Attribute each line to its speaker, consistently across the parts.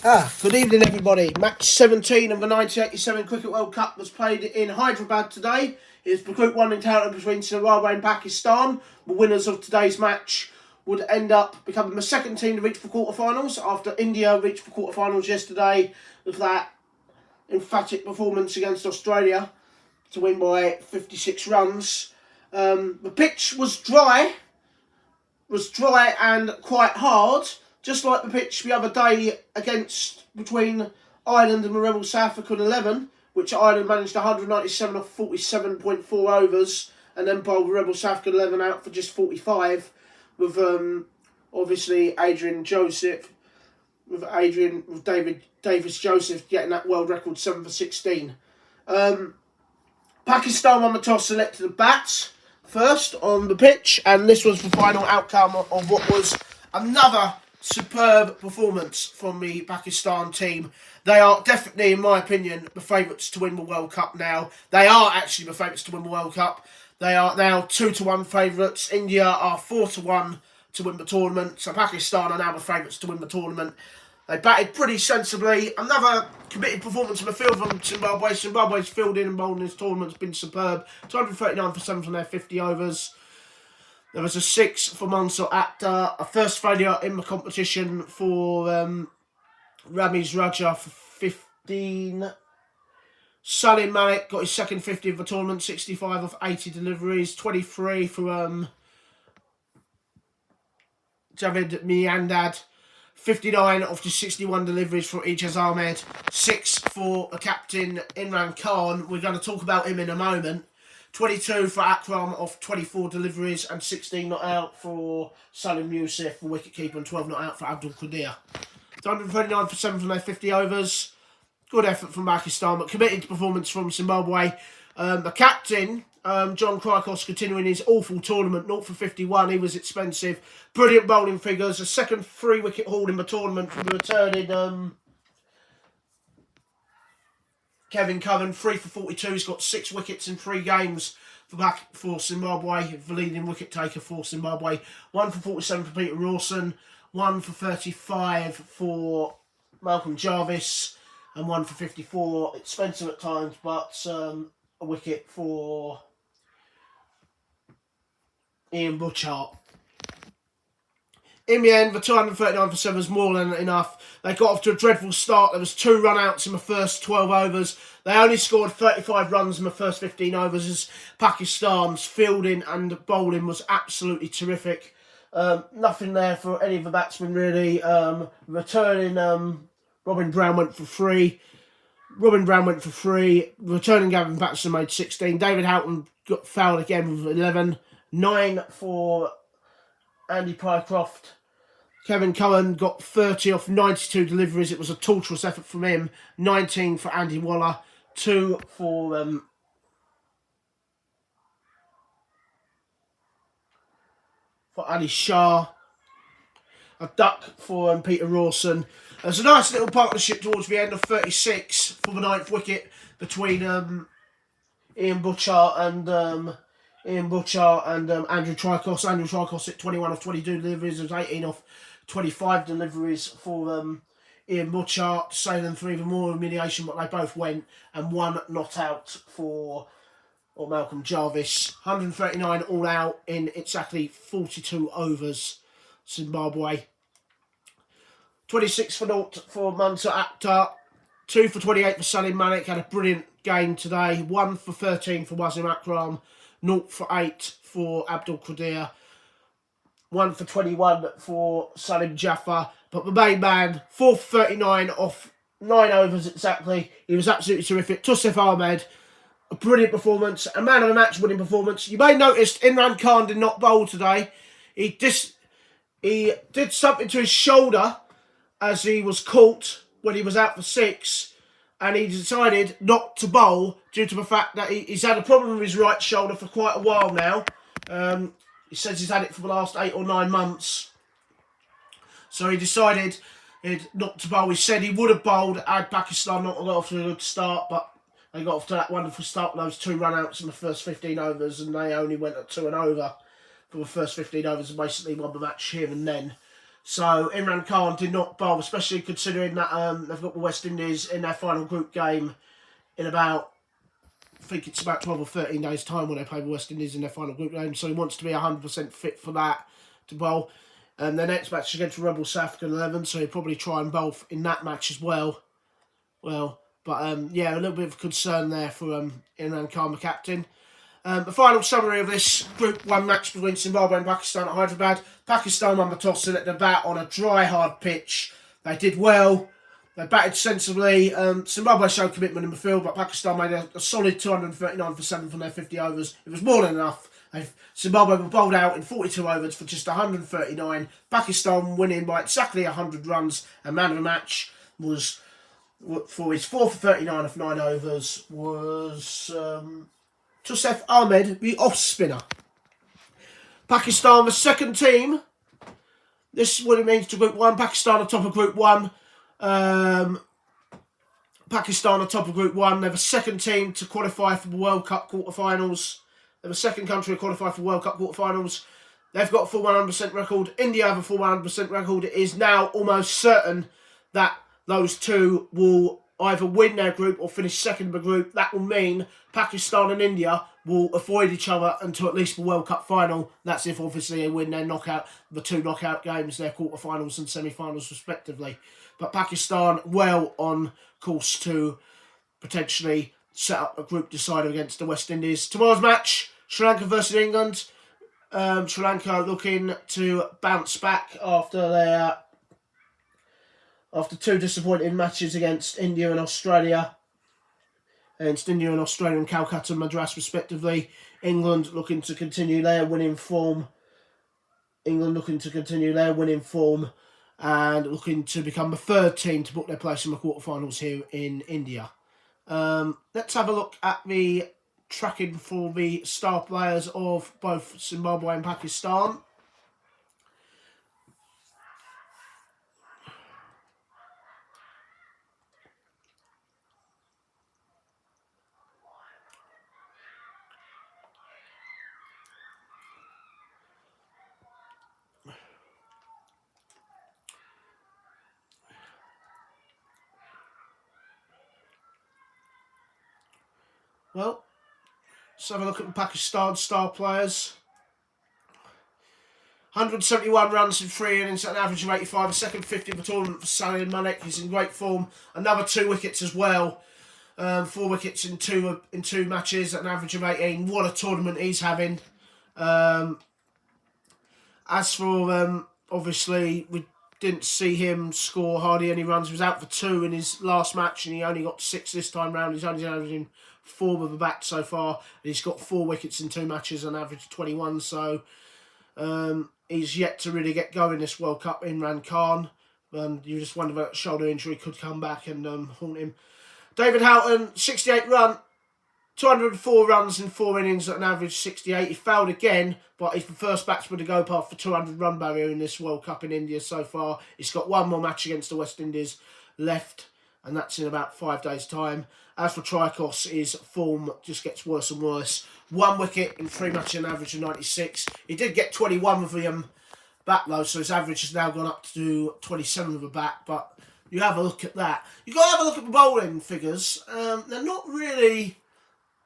Speaker 1: Good evening, everybody. Match 17 of the 1987 Cricket World Cup was played in Hyderabad today. It was the Group 1 encounter between Zimbabwe and Pakistan. The winners of today's match would end up becoming the second team to reach the quarterfinals after India reached the quarterfinals yesterday with that emphatic performance against Australia to win by 56 runs. The pitch was dry and quite hard, just like the pitch the other day between Ireland and the Rebel South African 11, which Ireland managed 197 off 47.4 overs and then bowled the Rebel South African 11 out for just 45, with obviously David Davis-Joseph getting that world record 7 for 16. Pakistan won the toss, selected the bats first on the pitch, and this was the final outcome of what was another superb performance from the Pakistan team. They are definitely, in my opinion, the favourites to win the World Cup now. They are actually the favourites to win the World Cup. They are now 2-1 favourites. India are 4-1 to win the tournament. So Pakistan are now the favourites to win the tournament. They batted pretty sensibly. Another committed performance in the field from Zimbabwe. Zimbabwe's fielding and bowling in this tournament has been superb. 239 for 7 from their 50 overs. There was a 6 for Mansoor Akhtar, a first failure in the competition for Ramiz Raja for 15. Salim Malik got his second 50 of the tournament, 65 off 80 deliveries. 23 for Javed Miandad. 59 off just 61 deliveries for Ijaz Ahmed. 6 for the captain, Imran Khan. We're going to talk about him in a moment. 22 for Akram off 24 deliveries and 16 not out for Salim Youssef, the wicketkeeper, and 12 not out for Abdul Qadir. 139 for 7 from their 50 overs. Good effort from Pakistan, but committed performance from Zimbabwe. The captain, John Krikos, continuing his awful tournament, 0 for 51. He was expensive. Brilliant bowling figures. A second 3-wicket haul in the tournament from the returning Kevin Curran, 3 for 42. He's got 6 wickets in 3 games for Zimbabwe, the leading wicket taker for Zimbabwe. 1 for 47 for Peter Rawson, 1 for 35 for Malcolm Jarvis, and 1 for 54. Expensive at times, but a wicket for Ian Butchart. In the end, the 239 for 7 was more than enough. They got off to a dreadful start. There was 2 run-outs in the first 12 overs. They only scored 35 runs in the first 15 overs as Pakistan's fielding and bowling was absolutely terrific. Nothing there for any of the batsmen, really. Returning, Robin Brown went for 3. Returning Gavin Patterson made 16. David Houghton got fouled again with 11. 9 for Andy Pycroft. Kevin Cullen got 30 off 92 deliveries. It was a torturous effort from him. 19 for Andy Waller. 2 for Ali Shah. A duck for Peter Rawson. There's a nice little partnership towards the end of 36 for the 9th wicket between Ian Butchart and Andrew Tricos. Andrew Tricos hit 21 off 22 deliveries. There was 18 off 25 deliveries for Ian Butchart. Sailing through even more humiliation, but they both went, and 1 not out for Malcolm Jarvis. 139 all out in exactly 42 overs. Zimbabwe. 26 for 0 for Mansoor Akhtar. 2 for 28 for Salim Malik. Had a brilliant game today. 1 for 13 for Wasim Akram. 0 for 8 for Abdul Qadir. 1 for 21 for Salim Jaffer. But the main man, 4 for 39 off 9 overs exactly. He was absolutely terrific. Tauseef Ahmed, a brilliant performance. A man of the match winning performance. You may notice Imran Khan did not bowl today. He did something to his shoulder as he was caught when he was out for 6. And he decided not to bowl due to the fact that he's had a problem with his right shoulder for quite a while now. He says he's had it for the last 8 or 9 months. So he decided not to bowl. He said he would have bowled had Pakistan not got off to a good start, but they got off to that wonderful start with those 2 run-outs in the first 15 overs, and they only went at 2 and over for the first 15 overs and basically won the match here and then. So Imran Khan did not bowl, especially considering that they've got the West Indies in their final group game in about, I think it's about 12 or 13 days' time when they play the West Indies in their final group game. So he wants to be 100% fit for that to bowl. And their next match is against the Rebel South African 11, so he'll probably try and bowl in that match as well. Yeah, a little bit of concern there for Imran Khan, the captain. The final summary of this Group 1 match between Zimbabwe and Pakistan at Hyderabad. Pakistan won the toss and at the bat on a dry, hard pitch. They did well. They batted sensibly. Zimbabwe showed commitment in the field, but Pakistan made a solid 239 for 7 from their 50 overs. It was more than enough. Zimbabwe were bowled out in 42 overs for just 139. Pakistan winning by exactly 100 runs. And man of the match was, for his 4 for 39 of 9 overs, was Tauseef Ahmed, the off-spinner. Pakistan, the second team. This is what it means to Group 1. Pakistan on top of Group 1. Pakistan on top of Group 1. They're the second team to qualify for the World Cup quarterfinals. They're the second country to qualify for World Cup quarterfinals. They've got a full 100% record. India have a full 100% record. It is now almost certain that those two will either win their group or finish second in the group. That will mean Pakistan and India will avoid each other until at least the World Cup final. That's if obviously they win their the two knockout games, their quarterfinals and semi-finals respectively. But Pakistan well on course to potentially set up a group decider against the West Indies. Tomorrow's match, Sri Lanka versus England. Sri Lanka looking to bounce back after two disappointing matches against India and Australia. Against India and Australia and Calcutta and Madras respectively. England looking to continue their winning form. And looking to become the third team to book their place in the quarterfinals here in India. Let's have a look at the tracking for the star players of both Zimbabwe and Pakistan. Well, let's have a look at the Pakistan star players. 171 runs in 3 innings at an average of 85. A second 50 of the tournament for Salim Manek. He's in great form. Another 2 wickets as well. 4 wickets in two matches at an average of 18. What a tournament he's having. As for obviously we didn't see him score hardly any runs. He was out for 2 in his last match and he only got 6 this time round. He's only averaging 4 with the bat so far. And he's got 4 wickets in 2 matches and an average of 21. So he's yet to really get going this World Cup, Imran Khan. You just wonder that shoulder injury could come back and haunt him. David Houghton, 68 run, 204 runs in 4 innings at an average 68. He failed again, but he's the first batsman to go past the 200 run barrier in this World Cup in India so far. He's got 1 more match against the West Indies left, and that's in about 5 days' time. As for Tricos, his form just gets worse and worse. 1 wicket in 3 matches, an average of 96. He did get 21 with the bat though, so his average has now gone up to 27 with the bat. But you have a look at that. You've got to have a look at the bowling figures. They're not really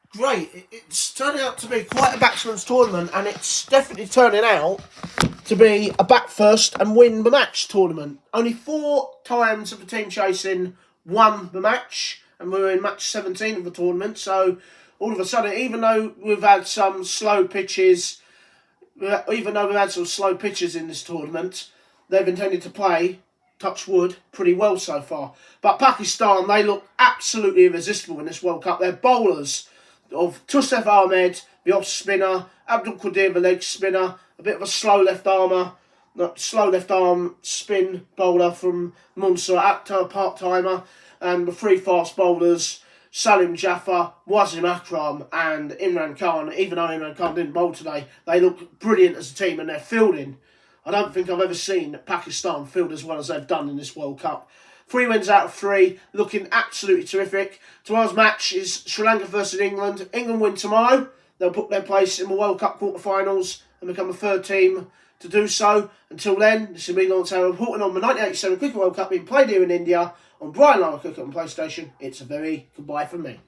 Speaker 1: great. It's turning out to be quite a batsman's tournament, and it's definitely turning out to be a bat first and win the match tournament. Only 4 times have the team chasing won the match, and we're in match 17 of the tournament. So all of a sudden, even though we've had some slow pitches, in this tournament, they've intended to play, touch wood, pretty well so far. But Pakistan, they look absolutely irresistible in this World Cup. Their bowlers of Tauseef Ahmed, the off spinner, Abdul Qadir, the leg spinner, a bit of a slow left arm spin bowler from Munsur Akhtar, part-timer, and the 3 fast bowlers, Salim Jaffer, Wasim Akram and Imran Khan. Even though Imran Khan didn't bowl today, they look brilliant as a team, and their fielding, I don't think I've ever seen Pakistan field as well as they've done in this World Cup. 3 wins out of 3, looking absolutely terrific. Tomorrow's match is Sri Lanka versus England. England win tomorrow. They'll book their place in the World Cup quarterfinals and become the 3rd team to do so. Until then, this is me, Lawrence Taylor, reporting on the 1987 Cricket World Cup being played here in India on Brian Lara Cricket on PlayStation. It's a very goodbye from me.